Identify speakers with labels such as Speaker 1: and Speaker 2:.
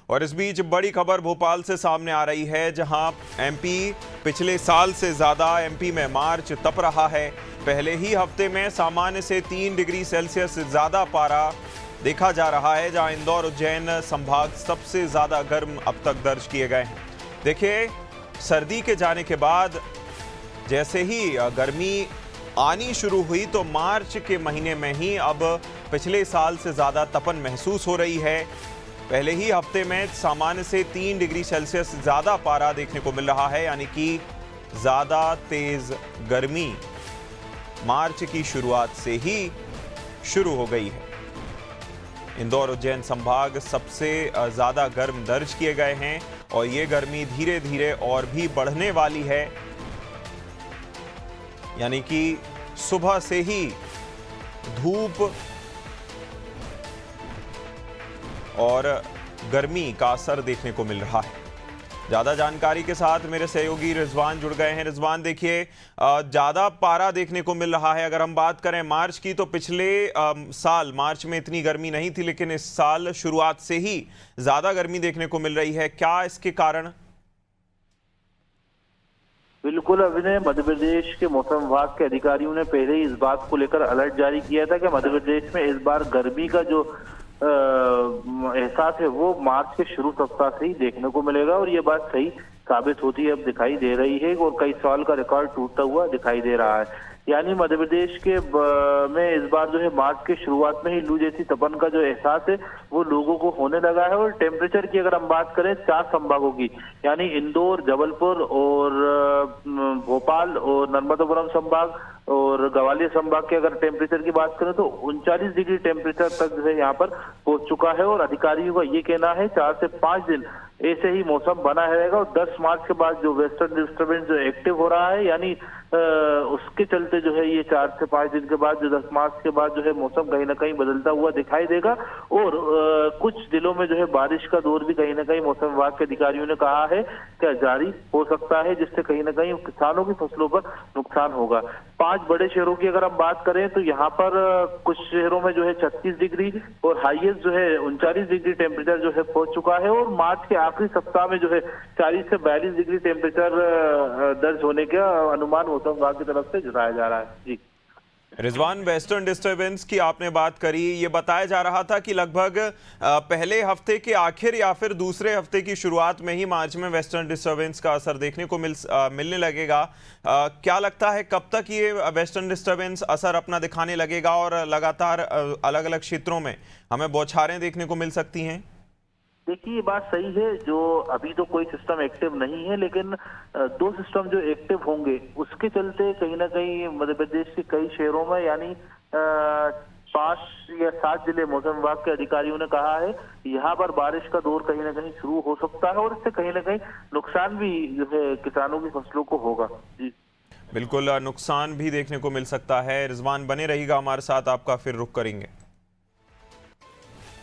Speaker 1: और इस बीच बड़ी खबर भोपाल से सामने आ रही है, जहां एमपी पिछले साल से ज्यादा एमपी में मार्च तप रहा है। पहले ही हफ्ते में सामान्य से 3 डिग्री सेल्सियस से ज्यादा पारा देखा जा रहा है, जहां इंदौर उज्जैन संभाग सबसे ज्यादा गर्म अब तक दर्ज किए गए हैं। देखिए, सर्दी के जाने के बाद जैसे ही गर्मी आनी शुरू हुई तो मार्च के महीने में ही अब पिछले साल से ज्यादा तपन महसूस हो रही है। पहले ही हफ्ते में सामान्य से 3 डिग्री सेल्सियस ज्यादा पारा देखने को मिल रहा है, यानी कि ज्यादा तेज गर्मी मार्च की शुरुआत से ही शुरू हो गई है। इंदौर उज्जैन संभाग सबसे ज्यादा गर्म दर्ज किए गए हैं और ये गर्मी धीरे धीरे और भी बढ़ने वाली है, यानी कि सुबह से ही धूप और गर्मी का असर देखने को मिल रहा है। ज्यादा जानकारी के साथ मेरे सहयोगी रिजवान जुड़ गए हैं। रिजवान, देखिए, ज्यादा पारा देखने को मिल रहा है। अगर हम बात करें मार्च की, तो पिछले साल मार्च में इतनी गर्मी नहीं थी, लेकिन इस साल शुरुआत से ही ज्यादा गर्मी देखने को मिल रही है। क्या इसके कारण?
Speaker 2: बिल्कुल अभिनय, मध्य प्रदेश के मौसम विभाग के अधिकारियों ने पहले ही इस बात को लेकर अलर्ट जारी किया था कि मध्य प्रदेश में इस बार गर्मी का जो एहसास है वो मार्च के शुरू सप्ताह से ही देखने को मिलेगा, और ये बात सही साबित होती है अब दिखाई दे रही है, और कई साल का रिकॉर्ड टूटता हुआ दिखाई दे रहा है। यानी मध्य प्रदेश के में इस बार जो है मार्च के शुरुआत में ही लू जैसी तपन का जो एहसास है वो लोगों को होने लगा है। और टेम्परेचर की अगर हम बात करें 4 संभागों की, यानी इंदौर, जबलपुर और भोपाल और नर्मदापुरम संभाग और ग्वालियर संभाग के अगर टेम्परेचर की बात करें तो 39 डिग्री टेम्परेचर तक जो है यहाँ पर पहुंच चुका है। और अधिकारियों का ये कहना है 4 से 5 दिन ऐसे ही मौसम बना रहेगा, और 10 मार्च के बाद जो वेस्टर्न डिस्टर्बेंस जो एक्टिव हो रहा है, यानी उसके चलते जो है ये 4 से 5 दिन के बाद जो 10 मार्च के बाद जो है मौसम कहीं ना कहीं बदलता हुआ दिखाई देगा। और कुछ जिलों में जो है बारिश का दौर भी कहीं ना कहीं मौसम विभाग के अधिकारियों ने कहा है कि जारी हो सकता है, जिससे कहीं ना कहीं किसानों की फसलों पर नुकसान होगा। 5 बड़े शहरों की अगर हम बात करें तो यहाँ पर कुछ शहरों में जो है 36 डिग्री और हाईएस्ट जो है 39 डिग्री टेम्परेचर जो है पहुंच चुका है, और मार्च के आखिरी सप्ताह में जो है 40 से 42 डिग्री टेम्परेचर दर्ज होने का अनुमान मौसम विभाग की तरफ से जताया जा रहा है। जी
Speaker 1: रिजवान, वेस्टर्न डिस्टर्बेंस की आपने बात करी। ये बताया जा रहा था कि लगभग पहले हफ्ते के आखिर या फिर दूसरे हफ्ते की शुरुआत में ही मार्च में वेस्टर्न डिस्टर्बेंस का असर देखने को मिलने लगेगा। क्या लगता है कब तक ये वेस्टर्न डिस्टर्बेंस असर अपना दिखाने लगेगा और लगातार अलग अलग क्षेत्रों में हमें बौछारें देखने को मिल सकती हैं?
Speaker 2: देखिए, ये बात सही है, जो अभी तो कोई सिस्टम एक्टिव नहीं है, लेकिन 2 सिस्टम जो एक्टिव होंगे उसके चलते कहीं ना कहीं मध्य प्रदेश के कई शहरों में, यानी 5 या 7 जिले मौसम विभाग के अधिकारियों ने कहा है यहाँ पर बारिश का दौर कहीं ना कहीं शुरू हो सकता है, और इससे कहीं ना कहीं नुकसान भी जो है किसानों की फसलों को होगा। जी
Speaker 1: बिल्कुल, नुकसान भी देखने को मिल सकता है। रिजवान, बने रहिएगा हमारे साथ, आपका फिर रुख करेंगे।